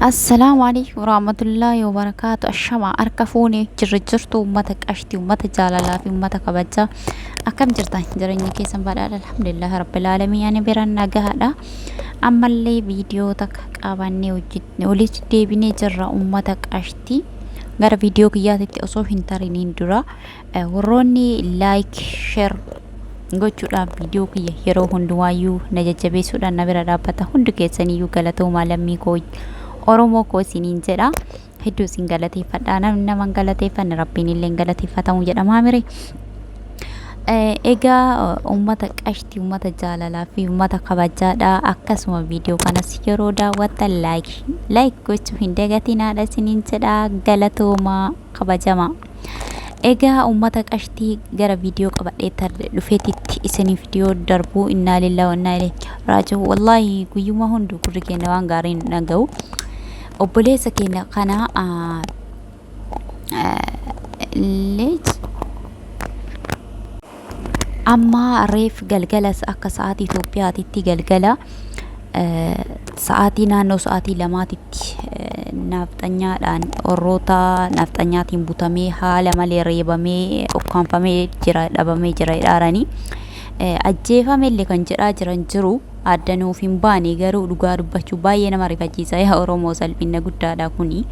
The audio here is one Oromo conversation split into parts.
السلام عليكم ورحمة الله وبركاته. الشمع أركفوني جرجرتو أمتك أشتي أمتك جاللا في أمتك بجا أكم جرتان جرني كيسن بدأ الحمد لله رب العالمين. يعني برنا جهدا أما اللي فيديو تك أباني وجدني وليت ديبني جرا أمتك أشتي غير فيديو كياتي أصوف هنتارينين درا وروني لايك شير gochuudhaan viidiyoo kiyya yeroo hundumayyuu na jajjabeessuudhaan na bira dhaabbata hundi keessaniyyuu galatoomaa lammii koo Oromoo koo isiniin jedha. Hedduu isin galateeffadha. Namni nama galateeffanne rabbiin illee galateeffatamu jedhama mire. Egaa uummata qashtii, uummata jaalalaa fi uummata kabajaadha. Akkasuma viidiyoo kanas yeroo daawwattan like gochuu hin dagatinaadha isiniin jedha. Galatoomaa kabajamaa. Egaa ummata qashtii gara viidiyoo qabadhee dhufeetitti isiniif viidiyoo darbuu innaa lillahi wa innaa ilaihi raaji'uun. Wallahi guyyuma hundu gurri keenya waan gaarii hin dhaga'u. Obboleessa keenya kana amma reef galgalas akka sa'aatii Itoophiyaatitti galgala sa'aatii naannoo sa'aatii lamaatitti nafxanyaadhaan warroota nafxanyaatiin butamee haala malee reebamee ukkaanfamee jira, dhabamee jira jedhaaranii ajjeefame illee kan jedhaa jiran jiru. Addanuuf hin baane garuu dhugaa dubbachuu baay'ee nama rifachiisa. Yaa Oromoo salphina guddaadha kuni.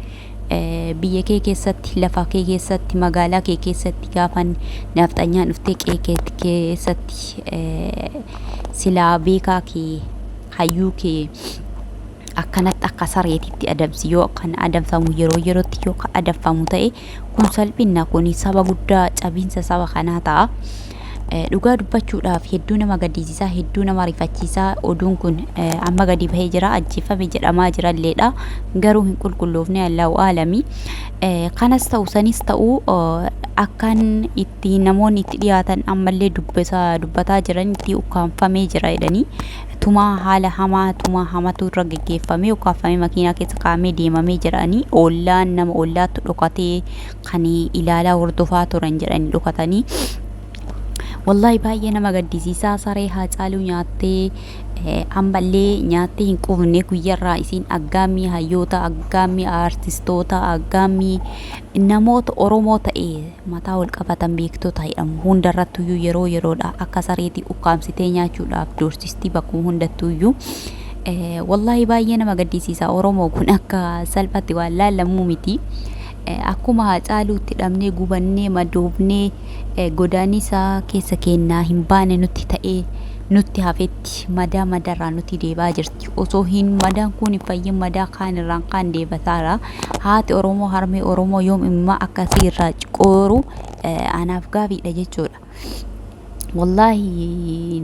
Biyya kee keessatti, lafa kee keessatti, magaalaa kee keessatti gaafa nafxanyaan dhuftee qe'ee keessatti silaa beekaa kee hayyuu kee akkanatti akka sareetitti adabsi yoo kan adabsamu yeroo yerootti yoo kan adabfamu ta'e kun salphina kuni saba guddaa cabinsa saba kanaa ta'a. Dhugaa dubbachuudhaaf hedduu nama gaddisiisaa, hedduu nama rifachiisaa. Oduun kun amma gadi bahee jira, ajjeefame jedhamaa jiralleedha. Garuu hin qulqulloofne Allahu aalami. Kanas ta'u sanis ta'u akkan itti namoonni itti dhiyaatan ammallee dubbataa jiran itti ukkaanfamee jira jedhanii tumaa haala hamaa tumaa hamatu irra geggeeffamee ukkaanfamee makiinaa keessa kaa'amee deemamee jiranii ollaan nama ollaatti dhokatee kan ilaalaa hordofaa turan jedhanii dhokatanii. Wallahi baay'ee nama gaddisiisaa. Saree Haacaaluu nyaattee ammallee nyaattee hin qufne guyyarraa isiin aggaamii hayyoota, aggaamii aartistoota, aggaamii namoota Oromoo ta'e mataa wal qabatan beektota jedhamu hundarrattuyyuu yeroo yeroodha akka sareetii ukkaamsitee nyaachuudhaaf doorsistii bakkuma hundattuyyuu. Wallahi baay'ee nama gaddisiisaa. Oromoo kun akka salphatti waan laallamuu miti. Akkuma Haacaaluutti dhabnee gubannee madoofnee godaanisa keessa kennaa hin baane nutti ta'ee nutti hafetti madaa madarraa nutti deebaa jirti. Osoo hin madaan kun hin fayyin madaa kaan irraan kaan deebataara. Haati Oromoo harmee Oromoo yoom immoo akkasii irraa qooru anaaf gaafiidha jechuudha. Wallahi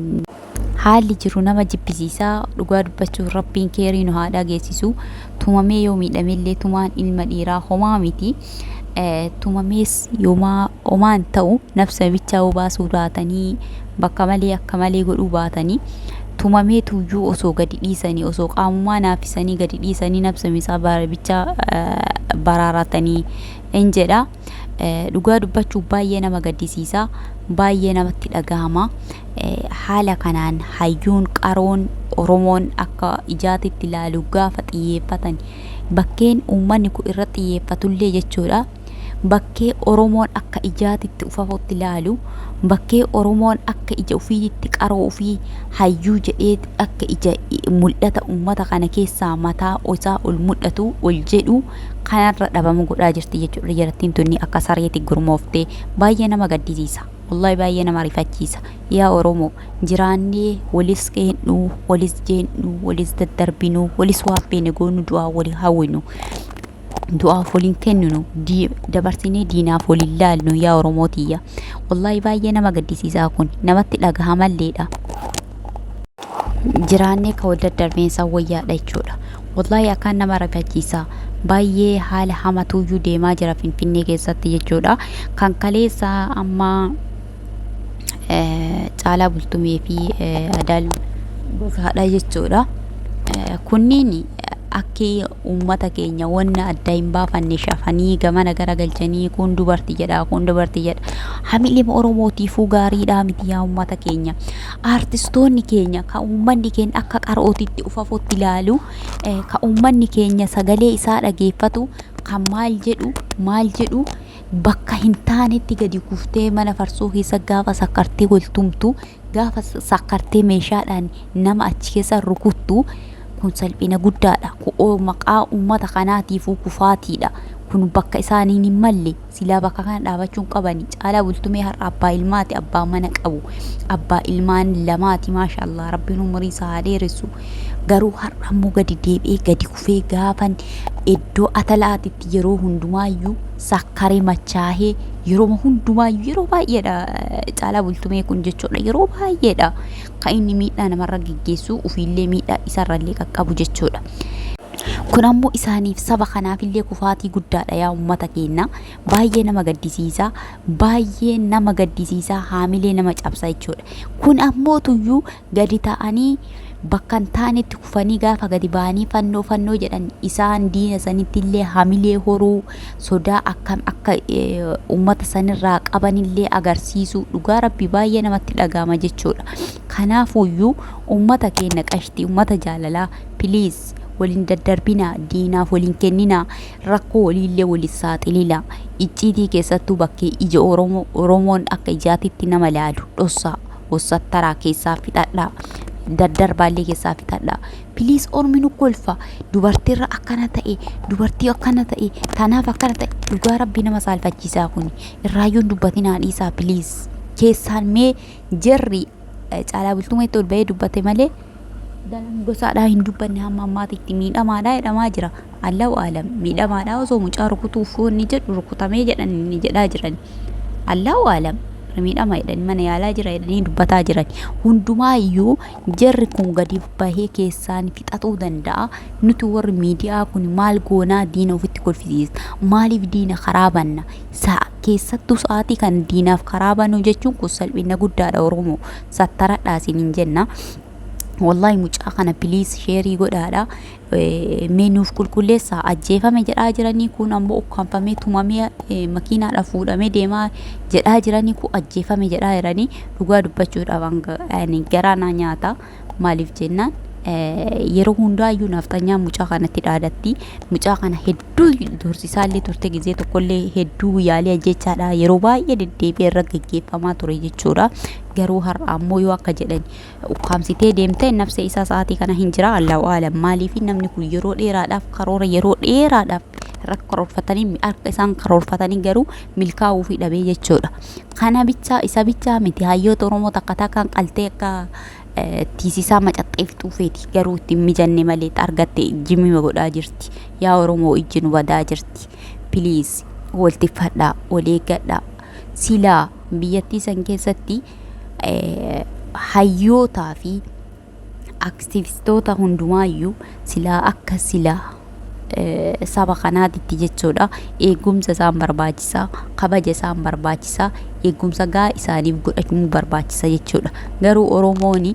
haalli jiru nama jibbisiisaa. Dhugaa dubbachuuf rabbiin keerii nu haa dhageessisu. Tumamee yoo miidhamellee tumaan ilma dhiiraa homaa miti. Tumamees yoomaa homaan ta'u nafsa bichaa baasuu baatanii bakka malee akka malee godhuu baatanii tumamee tuyyuu osoo gadi dhiisanii osoo qaamumaa naafisanii gadi dhiisanii nafsa isaa bichaa baraaratanii hin jedha. Dhugaa dubbachuuf baay'ee nama gaddisiisaa. Baay'ee namatti dhagahama. Haala kanaan hayyuun qaroon Oromoon akka ijaatitti ilaalu gaafa xiyyeeffatan bakkeen uummanni kun irratti xiyyeeffatullee jechuudha. Bakkee Oromoon akka ijaatitti ufafutti ilaalu, bakkee Oromoon akka ija ofiitti qaroo ofii hayyuu jedhee akka ija mul'ata uummata kana keessaa mataa isaa ol mul'atu ol jedhu kanarra dhabamu godhaa jirti jechuudha. Jarattiin tunni akka sareetti gurmooftee baay'ee nama gaddisiisa. Wallahi baay'ee nama rifachiisa. Yaa Oromoo jiraannee walis keennu, walis jeennu, walis daddarbinu, walis waabbeene goonu du'aa wali hawwinu. Du'aaf waliin kenninu dabarsinee diinaaf waliin laalnu yaa Oromootiyya. Wallahi baay'ee nama gaddisiisaa kun namatti dhagahamalleedha. Jiraannee ka wal daddarbeensaa wayyaadha jechuudha. Wallahi akkaan nama rifachiisa. Baay'ee haala hamatuuyyuu deemaa jira Finfinnee keessatti jechuudha. Kan kaleessa amma Caalaa Bultumee fi Adaal Gosaadha jechuudha. Kunniin akki ummata keenya wanna adda hin baafanne shafanii gamana garagalchanii kun dubartii jedha kun dubartii jedha. Hamilee Oromootiifuu gaariidha miti yaa ummata keenya. Artistoonni keenya ka ummanni keenya akka qarootitti ufafutti ilaalu ka ummanni keenya sagalee isaa dhageeffatu kan maal jedhu bakka hin taanetti gadi kuftee mana farsoo keessa gaafa sakkartee waltumtu gaafa sakkartee meeshaadhaan nama achi keessa rukuttu kun salphina guddaadha. Kun maqaa ummata kanaatiifuu kufaatiidha. Kun bakka isaaniin hin malle silaa bakka kana dhaabachuun qabani. Caalaa Bultumee har'a abbaa ilmaati, abbaa mana qabu, abbaa ilmaan lamaati maashaallah rabbiin umurii isaa haa dheeressu. Garuu har'a immoo gadi deebi'ee gadi kufee gaafan iddoo atalaatitti yeroo hundumaayyuu sakkaree machaahee yeroo hundumaayyuu yeroo baay'eedha Caalaa Bultumee kun jechuudha. Yeroo baay'eedha kan inni miidhaa namarra geggeessu ufiillee miidhaa isarrallee qaqqabu jechuudha. Kun ammoo isaaniif saba kanaafillee kufaatii guddaadha yaa ummata keenya. Baay'ee nama gaddisiisa, baay'ee nama gaddisiisa, haamilee nama cabsa jechuudha. Kun ammoo tuyyuu gadi ta'anii bakka hin taanetti kufanii gaafa gadi ba'anii fannoo jedhan isaan diina sanitti illee haamilee horuu sodaa akkam akka ummata sanirraa qabanillee agarsiisu dhugaa rabbi baay'ee namatti dhagahama jechuudha. Kanaafuyyuu ummata keenya qashtii ummata jaalalaa please waliin daddarbina, diinaaf waliin kennina, rakkoo waliillee waliin saaxilila. Icciitii keessattuu bakkee ija Oromoon akka ijaatitti nama laalu dhossaa wasattaraa keessaa fixadha. Daddarbaallee keessaa fixadha. Please ormi nu kolfa dubartiirra akkana ta'e, dubartii akkana ta'e, tanaaf akkana ta'e dhugaa rabbi nama saalfachiisaa kun irraayyoon dubbatinaa dhiisaa please. Keessaan mee jarri Caalaa Bultumeetti ol bahee dubbate malee dalan gosaadhaa hin dubbanne hamma ammaatitti miidhamaadhaa jedhamaa jira. Allahu aalam miidhamaadhaa osoo mucaa rukutuuf ni jedhu rukutamee jedhan ni jedhaa jiran. Allahu aalam miidhama jedhanii mana yaalaa jira jedhanii dubbataa jiran. Hundumaayyuu jarri kun gadi bahee keessaan fixatuu danda'a. Nuti warri miidiyaa kun maal goonaa diina ofitti kolfisiisa. Maaliif diina karaa banna? Keessattuu sa'aatii kan diinaaf karaa bannu jechuun kun salphina guddaadha Oromoo. Sattaradhaa isiniin jenna. Wallahi mucaa kana please sheerii godhaadha. Meenuuf qulqulleessaa ajjeefame jedhaa jiranii kun ammoo ukkaanfamee tumamee makiinaadha fuudhamee deemaa jedhaa jiranii kun ajjeefame jedhaa jiranii dhugaa dubbachuudhaaf garaa naa nyaata. Maaliif jennaan yeroo hundaayyuu nafxanyaa mucaa kanatti dhaadatti. Mucaa kana hedduu dorsisaallee turte gizee tokkollee hedduu yaalii ajjechaadha yeroo baay'ee deddeebi'ee irra geggeeffamaa ture jechuudha. Garuu har'a ammoo yoo akka jedhan ukkaamsitee deemte nafsa isaa sa'aatii kana hin jira. Allahu aalam maaliif namni kun yeroo dheeraadhaaf karoora yeroo dheeraadhaaf karoorfatanii harka isaan karoorfatanii garuu milkaa'uufii dhabee jechuudha. Kana bichaa isa bichaa miti hayyoota Oromoo takka takkaan qaltee akka tiisisaa macaxxee fixuufeeti garuu ittiin mijanne malee argatte jimima godhaa jirti. Yaa Oromoo ijji nu badaa jirti. Please waltifadhaa wal eeggadhaa. Silaa biyyattii san keessatti hayyootaa fi aktivistoota hundumaayyuu silaa akka silaa saba kanaatitti jechuudha. Eegumsa isaan barbaachisaa, kabaja isaan barbaachisaa, eegumsa gaa isaaniif godhachuu barbaachisa jechuudha. Garuu Oromoon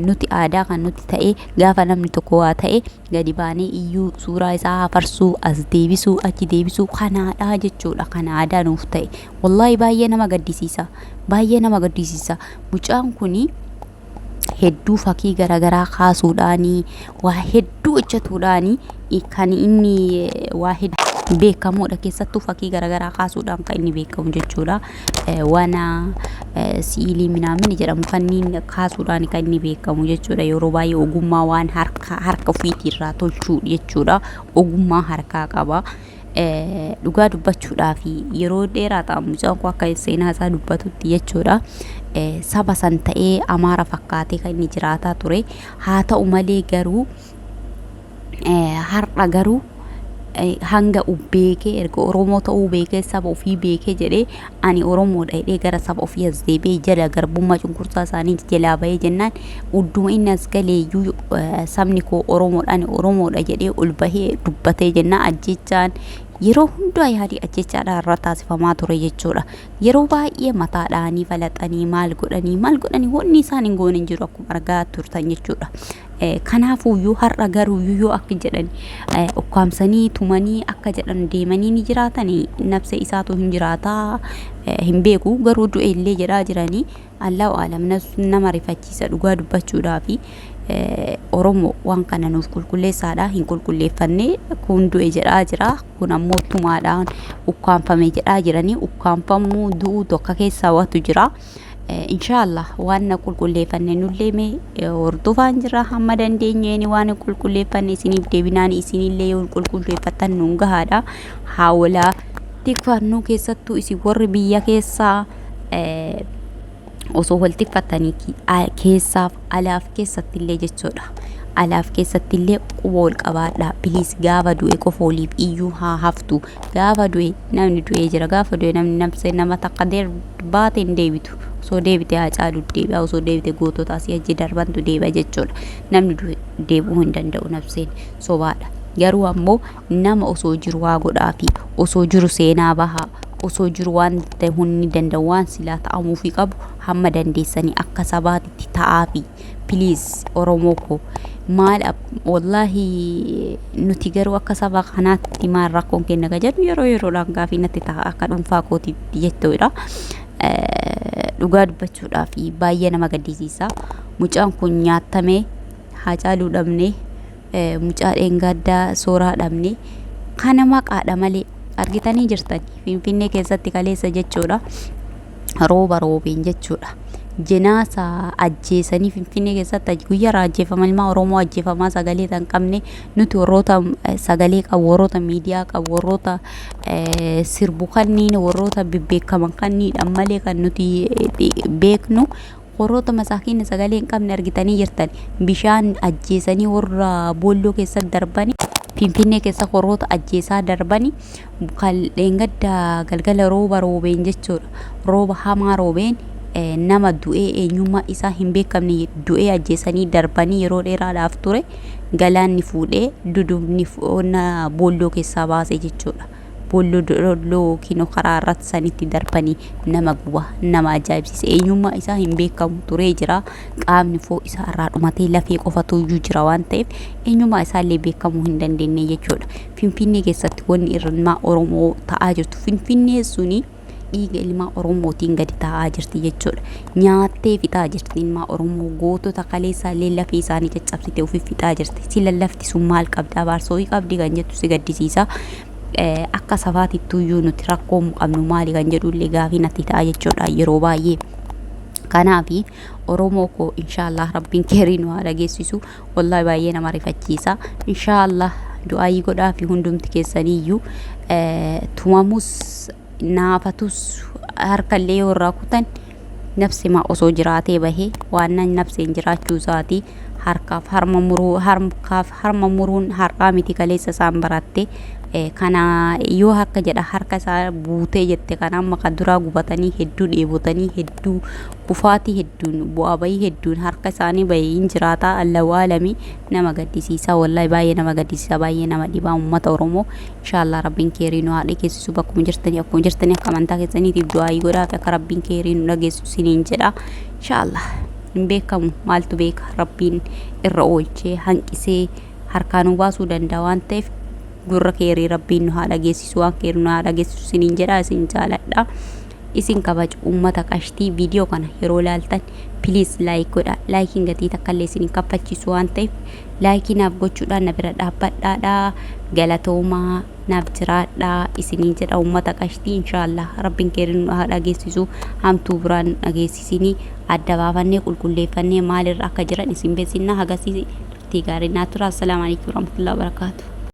nuti aadaa kan nuti ta'e gaafa namni tokko waa ta'e gadi baanee iyyuu suuraa isaa hafarsuu as deebisuu achi deebisuu kanaadha jechuudha. Kana aadaa nuuf ta'e wallahi baay'ee nama gaddisiisa, baay'ee nama gaddisiisa. Mucaan kuni hedduu fakkii garaagaraa kaasuudhaanii waa hedduu hojjetuudhaanii kan inni waa hedduu beekamuudha. Keessattuu fakkii garaagaraa kaasuudhaan kan inni beekamu jechuudha. Wana siilii minaamin jedhamu kanneen kaasuudhaan kan inni beekamu jechuudha. Yeroo baay'ee ogummaa waan harka ofiitirraa tolchuu jechuudha. Ogummaa harkaa qaba. Dhugaa dubbachuudhaaf yeroo dheeraa ta'a mucaan kun akka seenaa isaa dubbatutti jechuudha. Saba san ta'ee Amaara fakkaatee kan inni jiraataa ture. Haa ta'u malee garuu har'a garuu hanga beekee erga Oromoo ta'uu beekee saba ofii beekee jedhee ani Oromoodha jedhee gara saba ofii as deebi'ee jala garbummaa cunqursaa isaanii jalaa bahee jennaan udduma inni as galeeyyuu sabni koo Oromoodhaan Oromoodha jedhee ol bahee dubbatee jennaan ajjechaan yeroo hundaa yaadii ajjechaadhaan irra taasifamaa ture jechuudha. Yeroo baay'ee mataadhaanii falaxanii maal godhanii wanni isaan hin goone hin jiru akkuma argaa turtan jechuudha. Kanaafuyyuu har'a garuu yoo akka jedhan ukkaamsanii tumanii akka jedhan deemanii ni jiraatanii nafsa isaatu hin jiraataa hin beeku garuu du'e illee jedhaa jiranii Allahu aalam nama rifachiisa dhugaa dubbachuudhaafi Oromoo waan kana nuuf qulqulleessaadha hin qulqulleeffanne kun du'e jedhaa jira kun ammoo tumaadhaan ukkaanfame jedhaa jiranii ukkaanfamuu du'uu tokko keessaa watu jira. Inshallah waan qulqulleeffanne nullee mee hordofaan jira hamma dandeenyeeni waan qulqulleeffanne isiniif deebinaan isinillee yoo qulqulleeffattan nuun gahaadha. Haawala tikfannuu keessattuu isin warri biyya keessaa osoo wal tikfatanii keessaaf alaaf keessattillee jechuudha. Alaaf keessattillee quba wal qabaadha. Please gaafa du'e qofa waliif iyyuu haa haftu. Gaafa du'e namni du'e jira gaafa du'e namni nama takka baate hin deebitu. Osoo deebite haa caalu deebi'a osoo deebite gootota asii achi darbantu deebi'a jechuudha. Namni deebi'uu hin danda'u nafseen sobaadha. Garuu ammoo nama osoo jiru waa godhaafi osoo jiru seenaa bahaa osoo jiru waan hundi danda'u waan silaa ta'amuufi qabu hamma dandeessanii akka sabaatitti ta'aafi please Oromoo ko maal wallahi nuti garuu akka saba kanaatti maal rakkoon kenna jedhu yeroodhaan gaafii natti ta'a akka dhuunfaa kootiitti jechuudha. Dhugaa dubbachuudhaafi baay'ee nama gaddisiisa. Mucaan kun nyaatamee Haacaaluu dhabnee mucaa dheengaddaa Sooraa dhabnee kana maqaadha malee argitanii jirtan Finfinnee keessatti kaleessa jechuudha. Rooba roobeen jechuudha. Jinaasa ajjeesanii Finfinnee keessatti guyyaa ajjeefaman ilmaa Oromoo ajjeefamaa sagalee tan qabne nuti warroota sagalee qabu warroota miidiyaa qabu warroota sirbu kanniin warroota bebbeekaman kanniidhaan malee kan nuti beeknu warroota masaakiin sagalee hin qabne argitanii jirtan bishaan ajjeesanii warra boolloo keessatti darbanii Finfinnee keessa warroota ajjeesaa darbanii dheengadda galgala rooba roobeen jechuudha. Rooba hamaa roobeen nama du'ee eenyummaa isaa hin beekamne du'ee ajjeesanii darbanii yeroo dheeraadhaaf ture galaanni fuudhee dudubni boolloo keessaa baase jechuudha. Boolloo kinoo karaa irratti sanitti darbanii nama guba nama ajaa'ibsiise eenyummaa isaa hin beekamu turee jira. Qaamni foo isaa irraa dhumatee lafee qofatu iyyuu jira waan ta'eef eenyummaa isaallee beekamuu hin dandeenye jechuudha. Finfinnee keessatti wanni ilmaa Oromoo ta'aa jirtu Finfinnee suni dhiiga ilmaa Oromootiin gadi ta'aa jirti jechuudha. Nyaattee fixaa jirti ilmaa Oromoo gootota kaleessaa illee lafee isaanii caccabsitee ofii fixaa jirti. Si lallafti sun maal qabdi abaarsoo qabdi kan jettu si gaddisiisa. Akka sabaatittuu iyyuu nuti rakkoo qabnu maali kan jedhullee gaafii natti ta'a jechuudha yeroo baay'ee. Kanaafi Oromoo ko inshallah rabbiin keerii nu haa dhageessisu. Wallahi baay'ee nama rifachiisa. Inshallah du'aayii godhaa fi hundumti keessaniyyuu tumamus naafatus harkallee yoo irraa kutan nafsima osoo jiraatee bahee waan nafseen jiraachuu isaatii harkaaf harma muruun harkaa miti kaleessa isaan baratte. Kana yoo akka jedha harka isaa buutee jette kana amma kan duraa gubatanii hedduu dheebotanii hedduu kufaatii hedduun bu'aa bahii hedduun harka isaanii bahee hin jiraata. Allahu aalami nama gaddisiisa wallahi baay'ee nama gaddisiisa baay'ee nama dhibaa uummata Oromoo. Inshallah rabbiin keerii nu haa dhageessisu bakkuma jirtanii akka amantaa keessaniitiif du'aayii godhaa fi akka rabbiin keerii nu dhageessisu siniin jedha. Inshallah hin beekamu maaltu beeka rabbiin irra oolchee hanqisee harkaa nu baasuu danda'a waan ta'eef gurra keerii rabbiin nu haa dhageessisu waan keerii nu haa dhageessisu siniin jedha isin jaaladha. Isin kabaju uummata qashtii viidiyoo kana yeroo ilaaltan please like godha. Laayikiin gatii takkallee isin kaffachiisu waan ta'eef laayikii naaf gochuudhaan na bira dhaabbadhaadha. Galatoomaa naaf jiraadha isiniin jedha uummata qashtii. Inshallah rabbiin keerii nu haa dhageessisu hamtuu biraan dhageessisinii adda baafannee qulqulleeffannee maalirra akka jiran isin beeksisna. Hagasii gaarii naa tura. Assalaamu alaykum warahmatullahi wabarakatuh.